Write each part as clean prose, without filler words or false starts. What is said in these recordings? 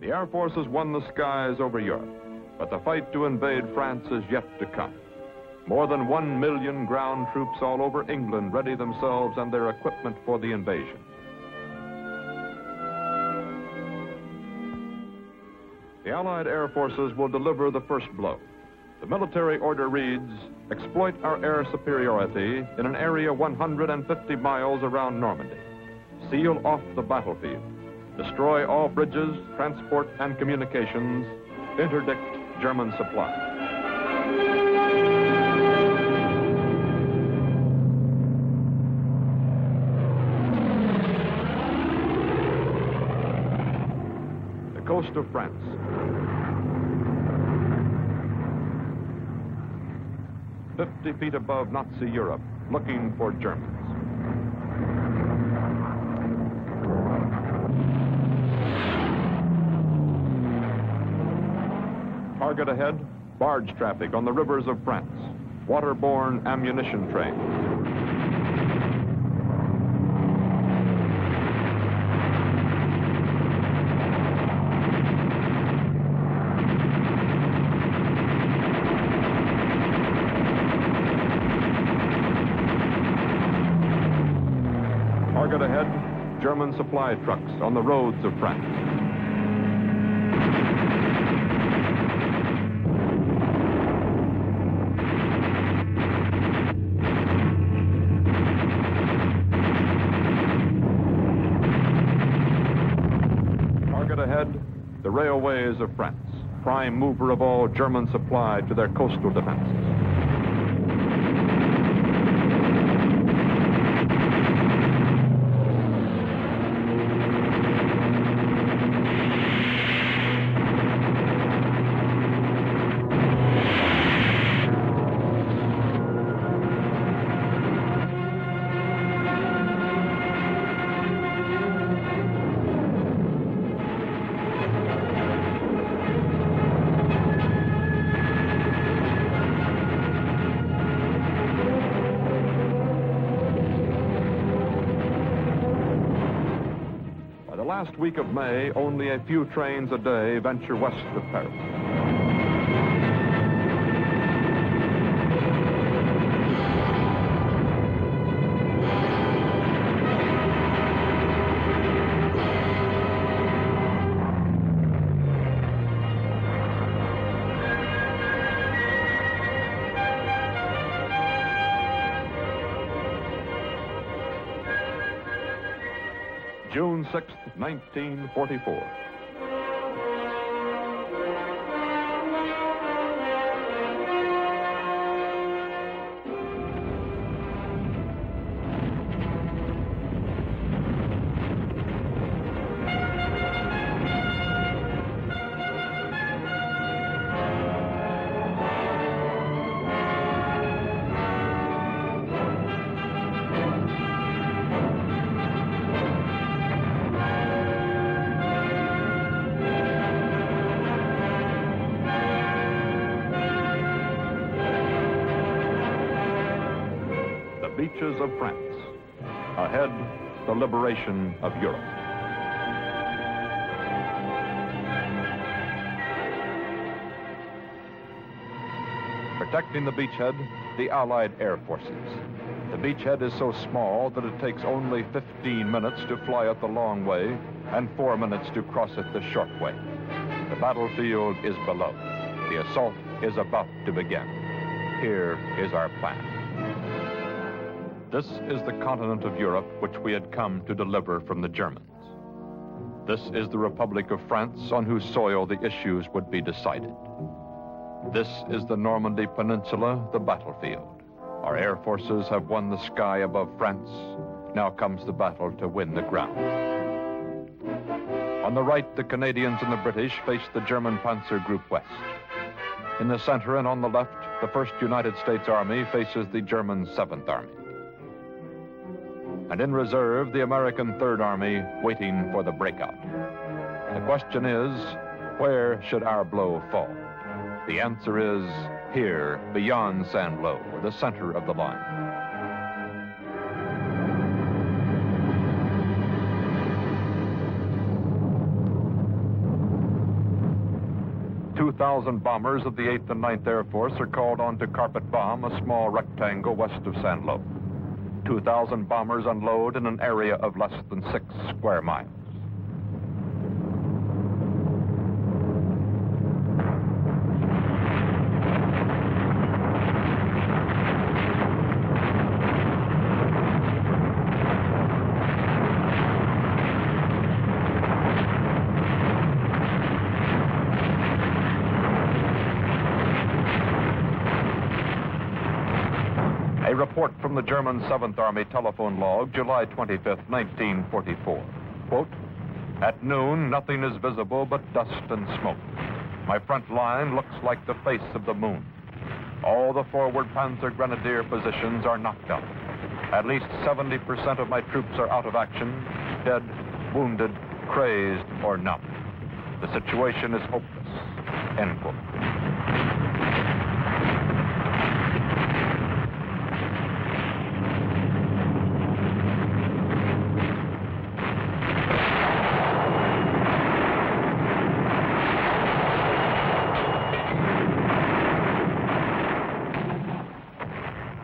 The Air Forces won the skies over Europe, but the fight to invade France is yet to come. More than 1 million ground troops all over England ready themselves and their equipment for the invasion. The Allied Air Forces will deliver the first blow. The military order reads, exploit our air superiority in an area 150 miles around Normandy. Seal off the battlefield. Destroy all bridges, transport, and communications. Interdict German supply. The coast of France. "50 feet above Nazi Europe, looking for Germans." Target ahead, barge traffic on the rivers of France. Waterborne ammunition train. Target ahead, German supply trucks on the roads of France. Ahead, the railways of France, prime mover of all German supply to their coastal defenses. Last week of May, only a few trains a day venture west of Paris. June 6th, 1944. Beaches of France. Ahead, the liberation of Europe. Protecting the beachhead, the Allied Air Forces. The beachhead is so small that it takes only 15 minutes to fly it the long way and 4 minutes to cross it the short way. The battlefield is below. The assault is about to begin. Here is our plan. This is the continent of Europe which we had come to deliver from the Germans. This is the Republic of France on whose soil the issues would be decided. This is the Normandy Peninsula, the battlefield. Our air forces have won the sky above France. Now comes the battle to win the ground. On the right, the Canadians and the British face the German Panzer Group West. In the center and on the left, the 1st United States Army faces the German 7th Army. And in reserve, the American 3rd Army waiting for the breakout. The question is, where should our blow fall? The answer is here, beyond Saint-Lô, the center of the line. 2,000 bombers of the 8th and 9th Air Force are called on to carpet bomb a small rectangle west of San Lo. 2,000 bombers unload in an area of less than 6 square miles. A report from the German 7th Army telephone log, July 25th, 1944. Quote, "At noon, nothing is visible but dust and smoke. My front line looks like the face of the moon. All the forward Panzer Grenadier positions are knocked out. At least 70% of my troops are out of action, dead, wounded, crazed, or numb. The situation is hopeless." End quote.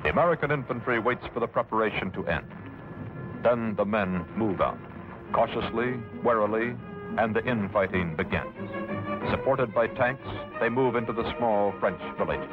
The American infantry waits for the preparation to end. Then the men move out, cautiously, warily, and the infighting begins. Supported by tanks, they move into the small French villages.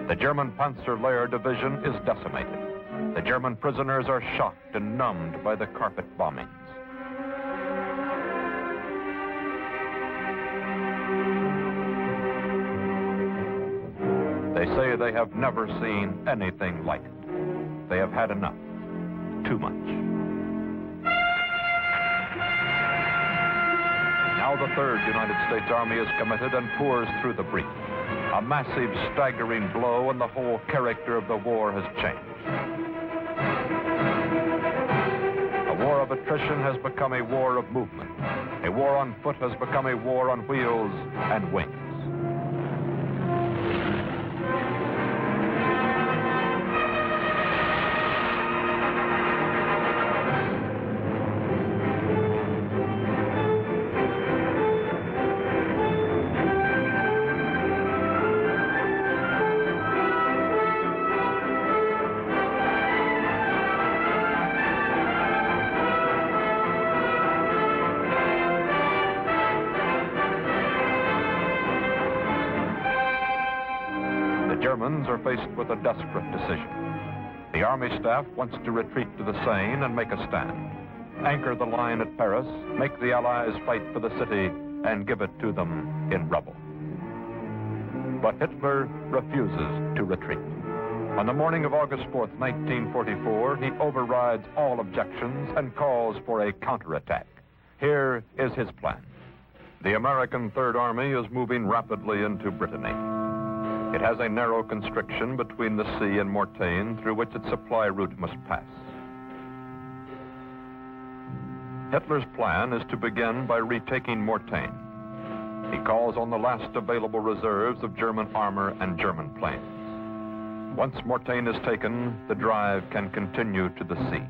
The German Panzer Lehr division is decimated. The German prisoners are shocked and numbed by the carpet bombings. They say they have never seen anything like it. They have had enough. Too much. Now the 3rd United States Army is committed and pours through the breach. A massive, staggering blow, and the whole character of the war has changed. The war of attrition has become a war of movement. A war on foot has become a war on wheels and wings. The Germans are faced with a desperate decision. The Army staff wants to retreat to the Seine and make a stand. Anchor the line at Paris, make the Allies fight for the city, and give it to them in rubble. But Hitler refuses to retreat. On the morning of August 4th, 1944, he overrides all objections and calls for a counterattack. Here is his plan. The American Third Army is moving rapidly into Brittany. It has a narrow constriction between the sea and Mortain through which its supply route must pass. Hitler's plan is to begin by retaking Mortain. He calls on the last available reserves of German armor and German planes. Once Mortain is taken, the drive can continue to the sea.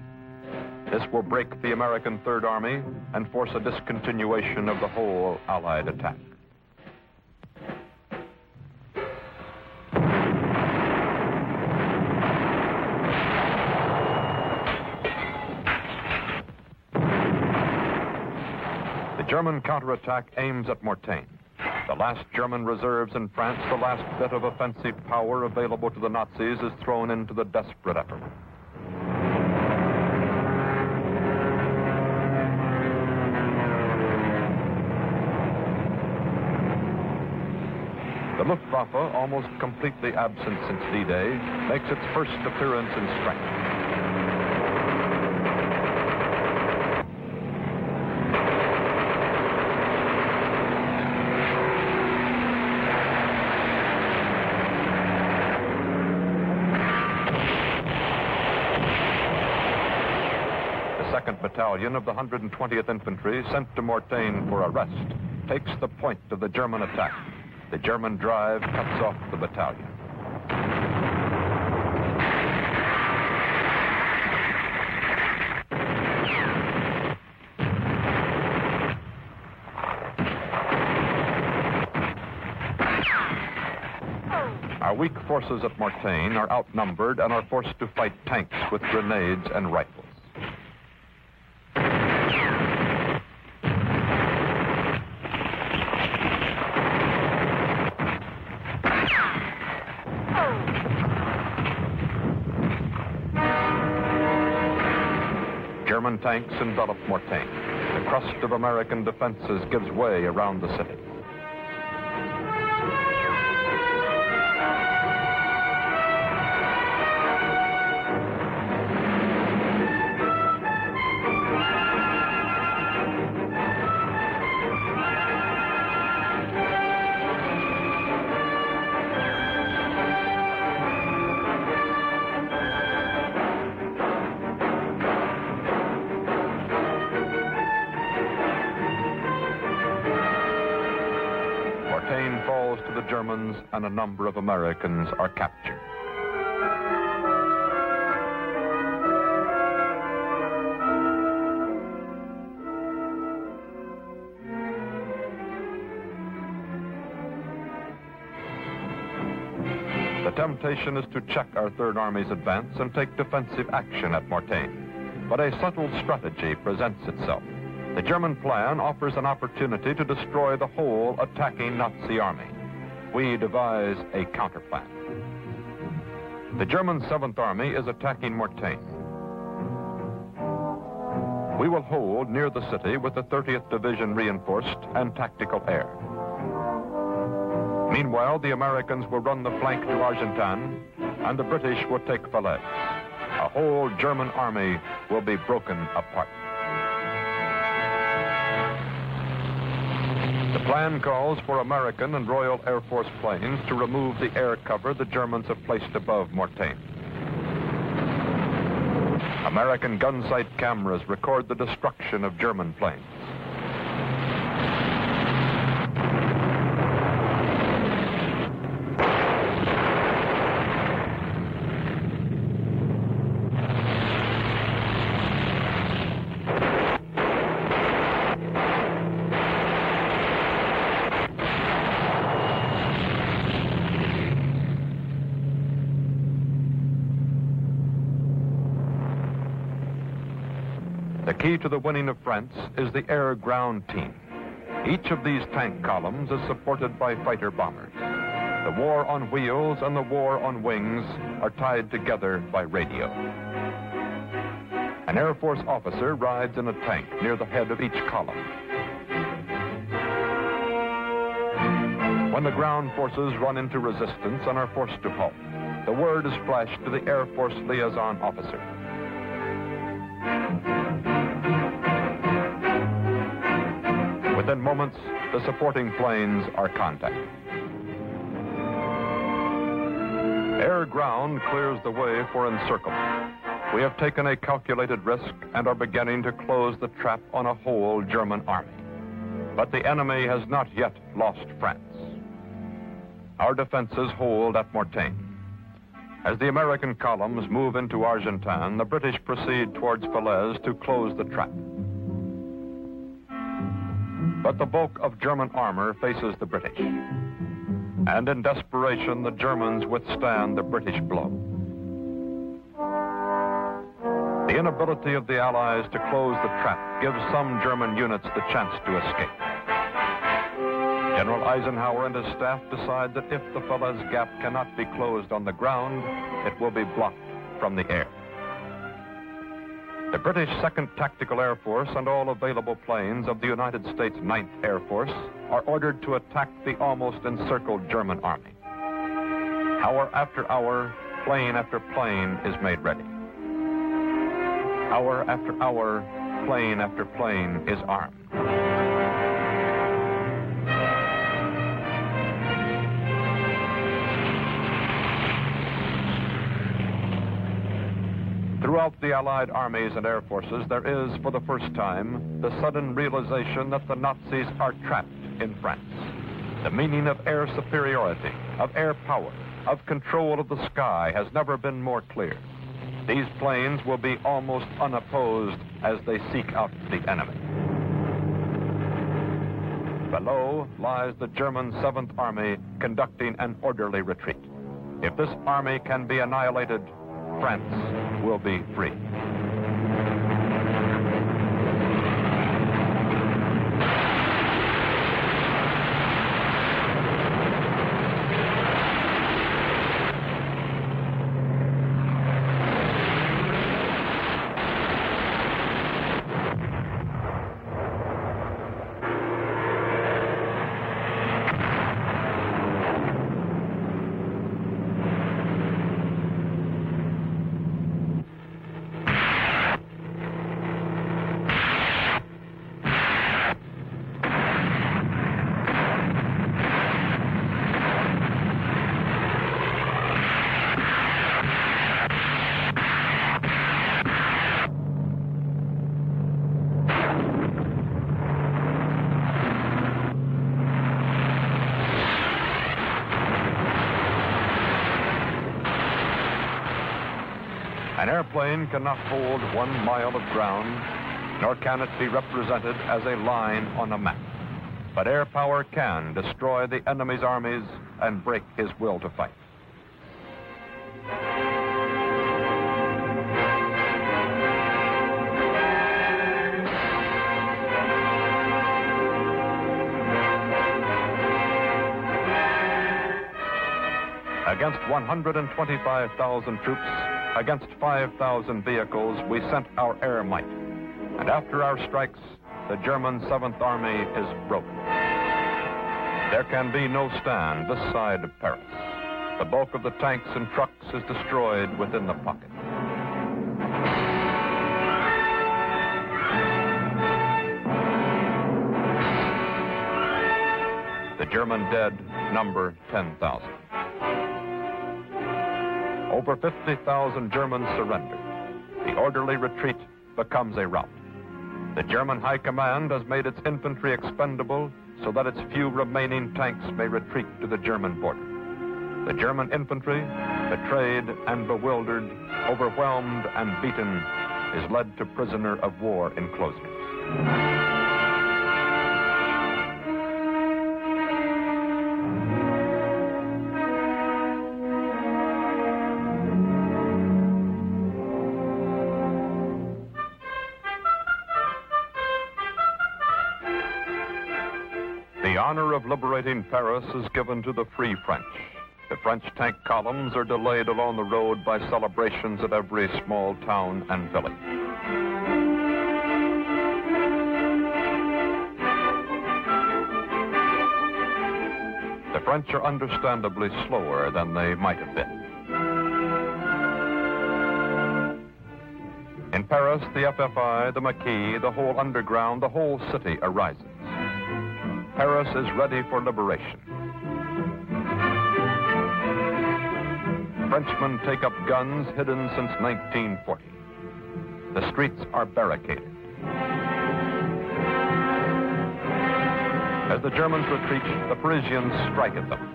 This will break the American Third Army and force a discontinuation of the whole Allied attack. The German counterattack aims at Mortain. The last German reserves in France, the last bit of offensive power available to the Nazis, is thrown into the desperate effort. The Luftwaffe, almost completely absent since D-Day, makes its first appearance in strength. The 2nd Battalion of the 120th Infantry, sent to Mortain for a rest, takes the point of the German attack. The German drive cuts off the battalion. Our weak forces at Mortain are outnumbered and are forced to fight tanks with grenades and rifles. German tanks envelop Mortain. The crust of American defenses gives way around the city. Mortain falls to the Germans, and a number of Americans are captured. The temptation is to check our Third Army's advance and take defensive action at Mortain. But a subtle strategy presents itself. The German plan offers an opportunity to destroy the whole attacking Nazi army. We devise a counterplan. The German 7th Army is attacking Mortain. We will hold near the city with the 30th Division reinforced and tactical air. Meanwhile, the Americans will run the flank to Argentan, and the British will take Falaise. A whole German army will be broken apart. The plan calls for American and Royal Air Force planes to remove the air cover the Germans have placed above Mortain. American gun sight cameras record the destruction of German planes. The key to the winning of France is the air-ground team. Each of these tank columns is supported by fighter bombers. The war on wheels and the war on wings are tied together by radio. An Air Force officer rides in a tank near the head of each column. When the ground forces run into resistance and are forced to halt, the word is flashed to the Air Force liaison officer. Within moments, the supporting planes are contacted. Air-ground clears the way for encirclement. We have taken a calculated risk and are beginning to close the trap on a whole German army. But the enemy has not yet lost France. Our defenses hold at Mortain. As the American columns move into Argentan, the British proceed towards Falaise to close the trap. But the bulk of German armor faces the British. And in desperation, the Germans withstand the British blow. The inability of the Allies to close the trap gives some German units the chance to escape. General Eisenhower and his staff decide that if the Falaise Gap cannot be closed on the ground, it will be blocked from the air. The British 2nd Tactical Air Force and all available planes of the United States 9th Air Force are ordered to attack the almost encircled German army. Hour after hour, plane after plane is made ready. Hour after hour, plane after plane is armed. Throughout the Allied armies and air forces, there is, for the first time, the sudden realization that the Nazis are trapped in France. The meaning of air superiority, of air power, of control of the sky has never been more clear. These planes will be almost unopposed as they seek out the enemy. Below lies the German 7th Army conducting an orderly retreat. If this army can be annihilated, France will be free. An airplane cannot hold 1 mile of ground, nor can it be represented as a line on a map. But air power can destroy the enemy's armies and break his will to fight. Against 125,000 troops, against 5,000 vehicles, we sent our air might. And after our strikes, the German 7th Army is broken. There can be no stand this side of Paris. The bulk of the tanks and trucks is destroyed within the pocket. The German dead number 10,000. Over 50,000 Germans surrendered. The orderly retreat becomes a rout. The German High Command has made its infantry expendable so that its few remaining tanks may retreat to the German border. The German infantry, betrayed and bewildered, overwhelmed and beaten, is led to prisoner of war enclosures. The honor of liberating Paris is given to the Free French. The French tank columns are delayed along the road by celebrations at every small town and village. The French are understandably slower than they might have been. In Paris, the FFI, the Maquis, the whole underground, the whole city arises. Paris is ready for liberation. Frenchmen take up guns hidden since 1940. The streets are barricaded. As the Germans retreat, the Parisians strike at them.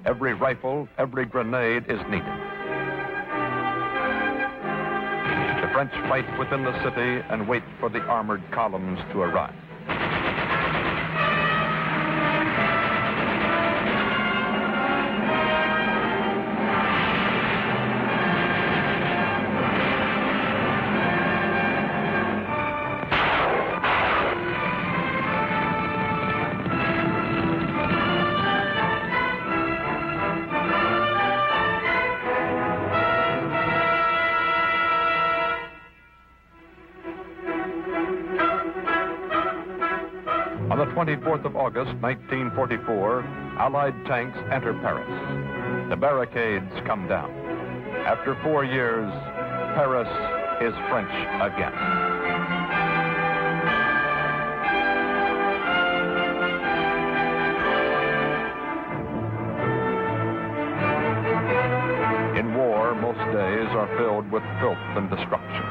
Every rifle, every grenade is needed. The French fight within the city and wait for the armored columns to arrive. 24th of August, 1944, Allied tanks enter Paris. The barricades come down. After 4 years, Paris is French again. In war, most days are filled with filth and destruction.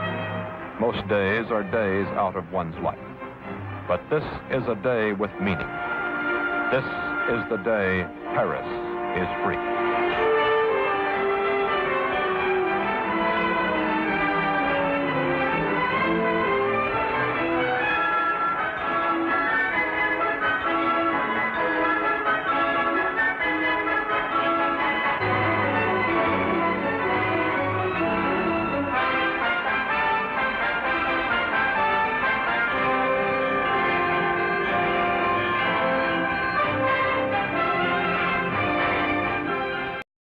Most days are days out of one's life. But this is a day with meaning. This is the day Paris is free.